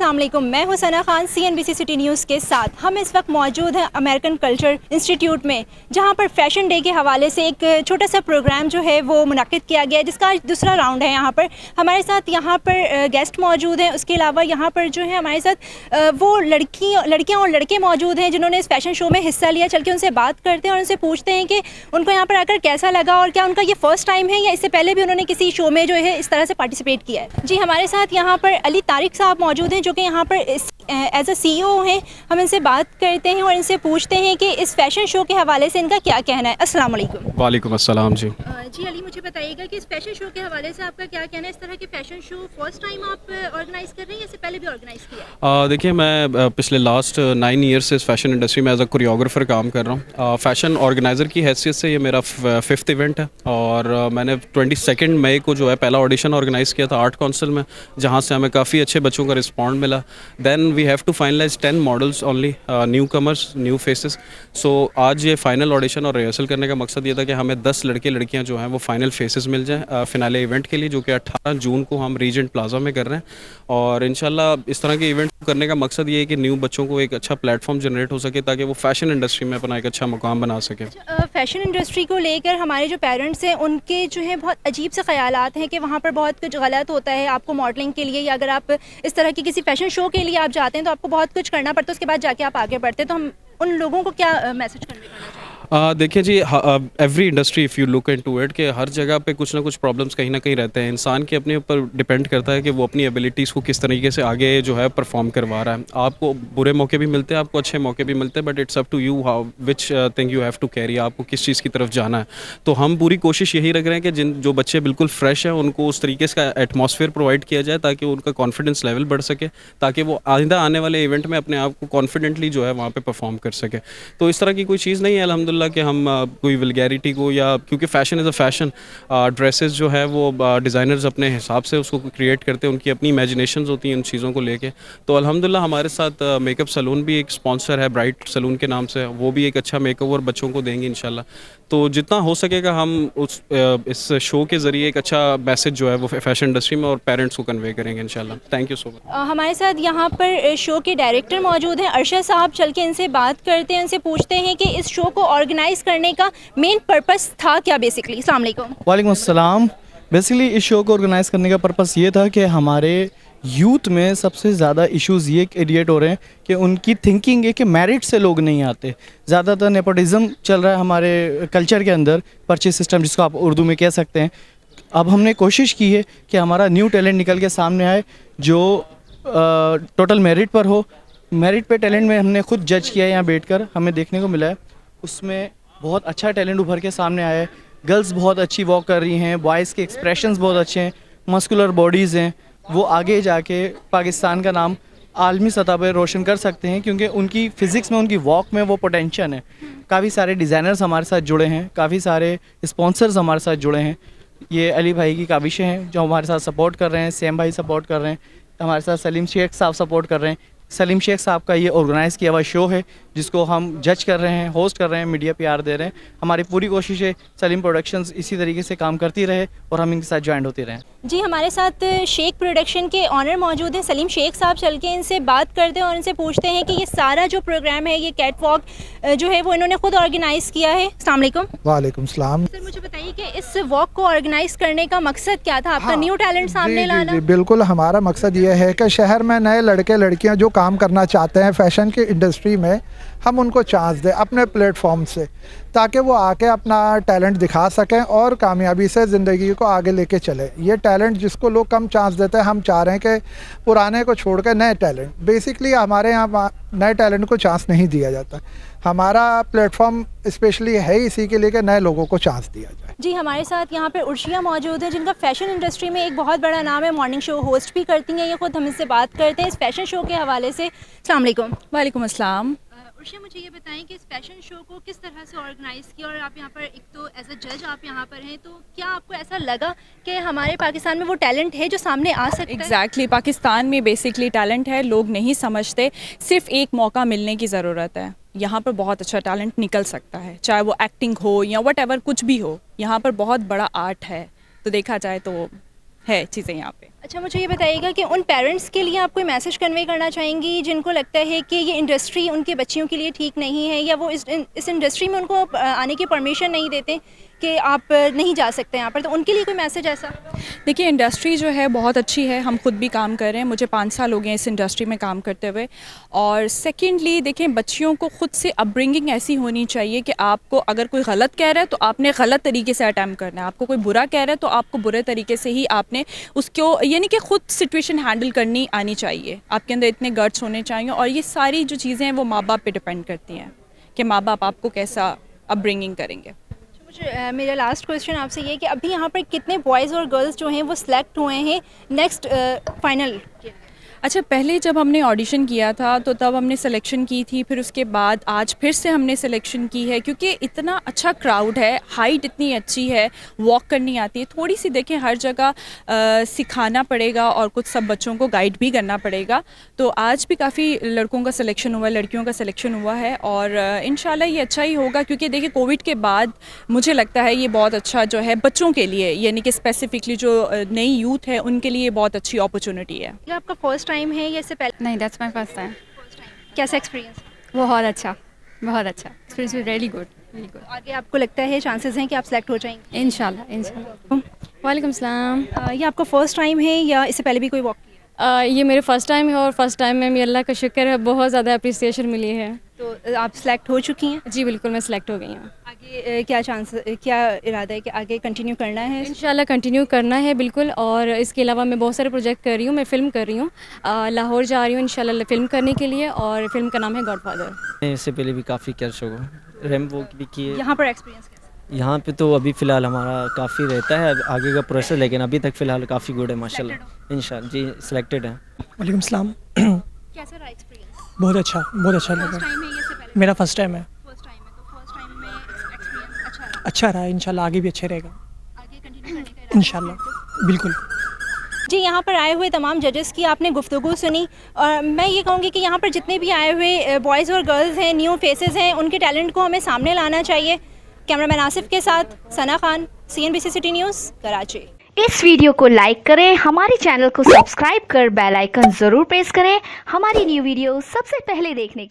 السلام علیکم، میں ہوں ثنا خان CNBC سٹی نیوز کے ساتھ. ہم اس وقت موجود ہیں امریکن کلچر انسٹیٹیوٹ میں، جہاں پر فیشن ڈے کے حوالے سے ایک چھوٹا سا پروگرام جو ہے وہ منعقد کیا گیا ہے، جس کا آج دوسرا راؤنڈ ہے. یہاں پر ہمارے ساتھ یہاں پر گیسٹ موجود ہیں. اس کے علاوہ یہاں پر جو ہے ہمارے ساتھ وہ لڑکیاں اور لڑکے موجود ہیں جنہوں نے اس فیشن شو میں حصہ لیا. چل کے ان سے بات کرتے ہیں اور ان سے پوچھتے ہیں کہ ان کو یہاں پر آ کر کیسا لگا، اور کیا ان کا یہ فرسٹ ٹائم ہے یا اس سے پہلے بھی انہوں نے کسی شو میں جو ہے اس طرح سے پارٹیسپیٹ کیا ہے. جی، ہمارے ساتھ یہاں پر علی طارق صاحب موجود ہیں جو کہ یہاں پر ایز اے CEO ہیں. ہم ان سے بات کرتے ہیں اور ان سے پوچھتے ہیں کہ اس فیشن شو کے حوالے سے ان کا کیا کہنا ہے. السلام علیکم. وعلیکم السلام. جی علی، مجھے بتائیے گا کہ اس فیشن شو کے حوالے سے آپ کا کیا کہنا ہے؟ اس طرح کے فیشن شو فرسٹ ٹائم آپ آرگنائز کر رہے ہیں یا اس سے پہلے بھی آرگنائز کیا ہے؟ دیکھیے، میں پچھلے لاسٹ 9 ایئر سے اس فیشن انڈسٹری میں ایز اے کوریوگرافر کام کر رہا ہوں. فیشن آرگنائزر کی حیثیت سے یہ میرا 5th ایونٹ ہے، اور میں نے 22 مئی کو جو ہے پہلا آڈیشن آرگنائز کیا تھا آرٹ کونسل میں، جہاں سے ہمیں کافی اچھے بچوں کا رسپانڈ ملا. Then we have to finalize 10 models only, new comers, new faces. So آج یہ فائنل آڈیشن اور ریہرسل کرنے کا مقصد یہ تھا کہ ہمیں 10 لڑکے لڑکیاں جو ہیں وہ فائنل فیسز مل جائیں فنالے ایونٹ کے لیے، جو کہ 18 جون کو ہم ریجنٹ پلازا میں کر رہے ہیں. اور انشاءاللہ اس طرح کے ایونٹ کرنے کا مقصد یہ ہے کہ نیو بچوں کو ایک اچھا پلیٹ فارم جنریٹ ہو سکے، تاکہ وہ فیشن انڈسٹری میں اپنا ایک اچھا مقام بنا سکے. فیشن انڈسٹری کو لے کر ہمارے جو پیرنٹس ہیں ان کے جو ہے بہت عجیب سے خیالات ہیں کہ وہاں پر بہت کچھ غلط ہوتا ہے. آپ کو ماڈلنگ کے لیے یا اگر آپ اس طرح کی کسی فیشن شو کے لیے آپ جاتے ہیں تو آپ کو بہت کچھ کرنا پڑتا ہے، اس کے بعد جا کے آپ آگے بڑھتے ہیں. تو ہم ان لوگوں کو کیا میسج کرنا چاہتے ہیں؟ دیکھیں جی، every industry if you look into it, کہ ہر جگہ پہ کچھ نہ کچھ پرابلمس کہیں نہ کہیں رہتے ہیں. انسان کے اپنے اوپر ڈپینڈ کرتا ہے کہ وہ اپنی ایبلٹیز کو کس طریقے سے آگے جو ہے پرفارم کروا رہا ہے. آپ کو برے موقع بھی ملتے ہیں، آپ کو اچھے موقع بھی ملتے ہیں، but it's up to you how which thing you have to carry. آپ کو کس چیز کی طرف جانا ہے. تو ہم پوری کوشش یہی رکھ رہے ہیں کہ جو بچے بالکل فریش ہیں ان کو اس طریقے سے ایٹماسفیئر پرووائڈ کیا جائے تاکہ ان کا کانفیڈنس لیول بڑھ سکے، تاکہ وہ آئندہ آنے والے ایونٹ میں اپنے آپ کو کانفیڈنٹلی جو ہے وہاں پہ پرفارم کر سکے. تو اس طرح کی کوئی چیز نہیں ہے الحمدللہ کہ ہم کوئی ولگیرٹی کو، یا کیونکہ fashion is a fashion, dresses جو ہے وہ ڈیزائنرز اپنے حساب سے اس کو کریٹ کرتے ہیں، ان کی اپنی امیجنیشنز ہوتی ہیں ان چیزوں کو لے کے. تو الحمدللہ ہمارے ساتھ میک اپ سلون بھی ایک اسپانسر ہے، برائٹ سلون کے نام سے، وہ بھی ایک اچھا میک اوور بچوں کو دیں گے انشاءاللہ. تو جتنا ہو سکے گا ہم اس شو کے ذریعے ایک اچھا میسج جو ہے وہ فیشن انڈسٹری میں اور پیرنٹس کو کنوے کریں گے انشاءاللہ. تھینک یو سو مچ. ہمارے ساتھ یہاں پر شو کے ڈائریکٹر موجود ہیں ارشد صاحب. چل کے ان سے بات کرتے ہیں، ان سے پوچھتے ہیں کہ اس شو کو آرگنائز کرنے کا مین پرپس تھا کیا بیسکلی. السلام علیکم. وعلیکم السلام. بیسکلی اس شو کو آرگنائز کرنے کا پرپس یہ تھا کہ ہمارے یوتھ میں سب سے زیادہ ایشوز یہ ایڈیٹ ہو رہے ہیں کہ ان کی تھنکنگ ہے کہ میرٹ سے لوگ نہیں آتے. زیادہ تر نیپوٹزم چل رہا ہے ہمارے کلچر کے اندر، پرچیز سسٹم جس کو آپ اردو میں کہہ سکتے ہیں. اب ہم نے کوشش کی ہے کہ ہمارا نیو ٹیلنٹ نکل کے سامنے آئے جو ٹوٹل میرٹ پر ہو. میرٹ پہ ٹیلنٹ میں ہم نے خود جج کیا ہے یہاں بیٹھ کر، ہمیں دیکھنے کو ملا ہے اس میں بہت اچھا ٹیلنٹ ابھر کے سامنے آیا ہے. گرلز بہت اچھی واک کر رہی ہیں، بوائز کے ایکسپریشنز بہت اچھے ہیں، مسکولر باڈیز ہیں. وہ آگے جا کے پاکستان کا نام عالمی سطح پہ روشن کر سکتے ہیں، کیونکہ ان کی فزکس میں، ان کی واک میں وہ پوٹینشیل ہے. کافی سارے ڈیزائنرز ہمارے ساتھ جڑے ہیں، کافی سارے اسپانسرز ہمارے ساتھ جڑے ہیں. یہ علی بھائی کی کاوشیں ہیں جو ہمارے ساتھ سپورٹ کر رہے ہیں، سیم بھائی سپورٹ کر رہے ہیں، ہمارے ساتھ سلیم شیخ صاحب سپورٹ کر رہے ہیں. سلیم شیخ صاحب کا یہ آرگنائز کیا ہوا شو ہے جس کو ہم جج کر رہے ہیں، ہوسٹ کر رہے ہیں، میڈیا PR دے رہے ہیں. ہماری پوری کوشش ہے سلیم پروڈکشنز اسی طریقے سے کام کرتی رہے اور ہم ان کے ساتھ جوائنٹ ہوتے رہیں. جی، ہمارے ساتھ شیخ پروڈکشن کے آنر موجود ہیں سلیم شیخ صاحب. چل کے ان سے بات کرتے ہیں اور ان سے پوچھتے ہیں کہ یہ سارا جو پروگرام ہے، یہ کیٹ واک جو ہے وہ انہوں نے خود آرگنائز کیا ہے. السلام علیکم. وعلیکم السلام. سر مجھے بتائیے کہ اس واک کو آرگنائز کرنے کا مقصد کیا تھا؟ آپ کا نیو ٹیلنٹ سامنے لانا؟ جی بالکل، ہمارا مقصد یہ ہے کہ شہر میں نئے لڑکے لڑکیاں جو کام کرنا چاہتے ہیں فیشن کی انڈسٹری میں، ہم ان کو چانس دیں اپنے پلیٹ فارم سے، تاکہ وہ آ کے اپنا ٹیلنٹ دکھا سکیں اور کامیابی سے زندگی کو آگے لے کے چلے. یہ ٹیلنٹ جس کو لوگ کم چانس دیتے ہیں، ہم چاہ رہے ہیں کہ پرانے کو چھوڑ کے نئے ٹیلنٹ، بیسکلی ہمارے یہاں نئے ٹیلنٹ کو چانس نہیں دیا جاتا. ہمارا پلیٹ فارم اسپیشلی ہے اسی کے لیے کہ نئے لوگوں کو چانس دیا جائے. جی، ہمارے ساتھ یہاں پہ ارشیا موجود ہیں جن کا فیشن انڈسٹری میں ایک بہت بڑا نام ہے، مارننگ شو ہوسٹ بھی کرتی ہیں. یہ خود ہم اس سے بات کرتے ہیں اس فیشن شو کے حوالے سے. السلام علیکم. وعلیکم السلام. ارشیا، مجھے یہ بتائیں کہ اس فیشن شو کو کس طرح سے آرگنائز کیا، اور آپ یہاں پر ایک تو ایز اے جج آپ یہاں پر ہیں، تو کیا آپ کو ایسا لگا کہ ہمارے پاکستان میں وہ ٹیلنٹ ہے جو سامنے آ سکتا ہے؟ ایگزیکٹلی، پاکستان میں بیسکلی ٹیلنٹ ہے، لوگ نہیں سمجھتے، صرف ایک موقع ملنے کی ضرورت ہے. یہاں پر بہت اچھا ٹیلنٹ نکل سکتا ہے، چاہے وہ ایکٹنگ ہو یا وٹ ایور کچھ بھی ہو. یہاں پر بہت بڑا آرٹ ہے، تو دیکھا جائے تو ہے چیزیں یہاں پہ. اچھا مجھے یہ بتائیے گا کہ ان پیرنٹس کے لیے آپ کوئی میسج کنوے کرنا چاہیں گی جن کو لگتا ہے کہ یہ انڈسٹری ان کے بچیوں کے لیے ٹھیک نہیں ہے, یا وہ اس انڈسٹری میں ان کو آنے کی پرمیشن نہیں دیتے کہ آپ نہیں جا سکتے یہاں پر, تو ان کے لیے کوئی میسج ایسا؟ دیکھیے انڈسٹری جو ہے بہت اچھی ہے, ہم خود بھی کام کر رہے ہیں, مجھے 5 سال ہو گئے ہیں اس انڈسٹری میں کام کرتے ہوئے. اور سیکنڈلی دیکھیں بچیوں کو خود سے اپ برنگنگ ایسی ہونی چاہیے کہ آپ کو اگر کوئی غلط کہہ رہا ہے تو آپ نے غلط طریقے سے اٹیمپٹ کرنا ہے, آپ کو کوئی برا کہہ رہا ہے تو آپ کو برے طریقے سے ہی آپ نے اس کو یعنی کہ خود سچویشن ہینڈل کرنی آنی چاہیے, آپ کے اندر اتنے گٹس ہونے چاہیے. اور یہ ساری جو چیزیں ہیں وہ ماں باپ پہ ڈپینڈ کرتی ہیں کہ ماں باپ آپ کو کیسا اپ برنگنگ کریں گے. میرا لاسٹ کویشچن آپ سے یہ کہ ابھی یہاں پر کتنے بوائز اور گرلز جو ہیں وہ سلیکٹ ہوئے ہیں نیکسٹ فائنل؟ اچھا پہلے جب ہم نے آڈیشن کیا تھا تو تب ہم نے سلیکشن کی تھی, پھر اس کے بعد آج پھر سے ہم نے سلیکشن کی ہے کیونکہ اتنا اچھا کراؤڈ ہے, ہائٹ اتنی اچھی ہے, واک کرنی آتی ہے. تھوڑی سی دیکھیں ہر جگہ سکھانا پڑے گا اور کچھ سب بچوں کو گائیڈ بھی کرنا پڑے گا. تو آج بھی کافی لڑکوں کا سلیکشن ہوا ہے, لڑکیوں کا سلیکشن ہوا ہے, اور انشاءاللہ یہ اچھا ہی ہوگا کیونکہ دیکھیں کووڈ کے بعد مجھے لگتا ہے یہ بہت اچھا جو ہے بچوں کے لیے, یعنی کہ اسپیسیفکلی جو نئی یوتھ ہے ان کے لیے بہت اچھی اپرچونٹی ہے. یہ آپ کا فرسٹ ٹائم ہے یا اس سے پہلے؟ نہیں, دیٹس مائی فرسٹ ٹائم. کیسا ایکسپیرینس؟ بہت اچھا, بہت اچھا experience, really good, really good. آگے آپ کو لگتا ہے چانسز ہیں کہ آپ سلیکٹ ہو جائیں گے؟ انشاءاللہ, انشاءاللہ. وعلیکم السلام. یہ آپ کا فرسٹ ٹائم ہے یا اس سے پہلے بھی کوئی واک کیا؟ یہ میرے فرسٹ ٹائم ہے, اور فرسٹ ٹائم میں بھی اللہ کا شکر ہے بہت زیادہ اپریسیشن ملی ہے. تو آپ سلیکٹ ہو چکی ہیں؟ جی بالکل, میں سلیکٹ ہو گئی ہوں. آگے کیا کیا ارادہ ہے کہ آگے کنٹینیو کرنا ہے؟ انشاءاللہ کنٹینیو کرنا ہے بالکل. اور اس کے علاوہ میں بہت سارے پروجیکٹ کر رہی ہوں, میں فلم کر رہی ہوں, لاہور جا رہی ہوں انشاءاللہ فلم کرنے کے لیے, اور فلم کا نام ہے گاڈ فادر. اس سے پہلے بھی کافی کر شو ریمبو بھی کیے. یہاں پر ایکسپیرینس کیسا؟ یہاں پہ تو ابھی فی الحال ہمارا کافی رہتا ہے آگے کا پروسیس, لیکن ابھی تک فی الحال کافی گڈ ہے ماشاء اللہ. انشاءاللہ جی سلیکٹڈ ہیں. وعلیکم السلام. کیسا رہا ایکسپیرینس؟ بہت اچھا, بہت اچھا لگا. فرسٹ ٹائم ہے یا اس سے پہلے؟ میرا فرسٹ ٹائم ہے. فرسٹ ٹائم ہے, تو فرسٹ ٹائم میں ایکسپیرینس اچھا رہا؟ اچھا رہا, انشاءاللہ آگے بھی اچھے رہے گا. آگے کنٹینیو کرنے کا ارادہ ہے؟ انشاءاللہ بالکل. جی یہاں پر آئے ہوئے تمام ججز کی آپ نے گفتگو سنی, اور میں یہ کہوں گی کہ یہاں پر جتنے بھی آئے ہوئے بوائز اور گرلز ہیں, نیو فیسز ہیں, ان کے ٹیلنٹ کو ہمیں سامنے لانا چاہیے. کیمرہ مین آصف کے ساتھ Sana Khan, CNBC city news, Karachi. اس ویڈیو کو لائک کریں, ہمارے چینل کو سبسکرائب کر بیل آئیکن ضرور پریس کریں ہماری نیو ویڈیو سب سے پہلے دیکھنے کے لیے.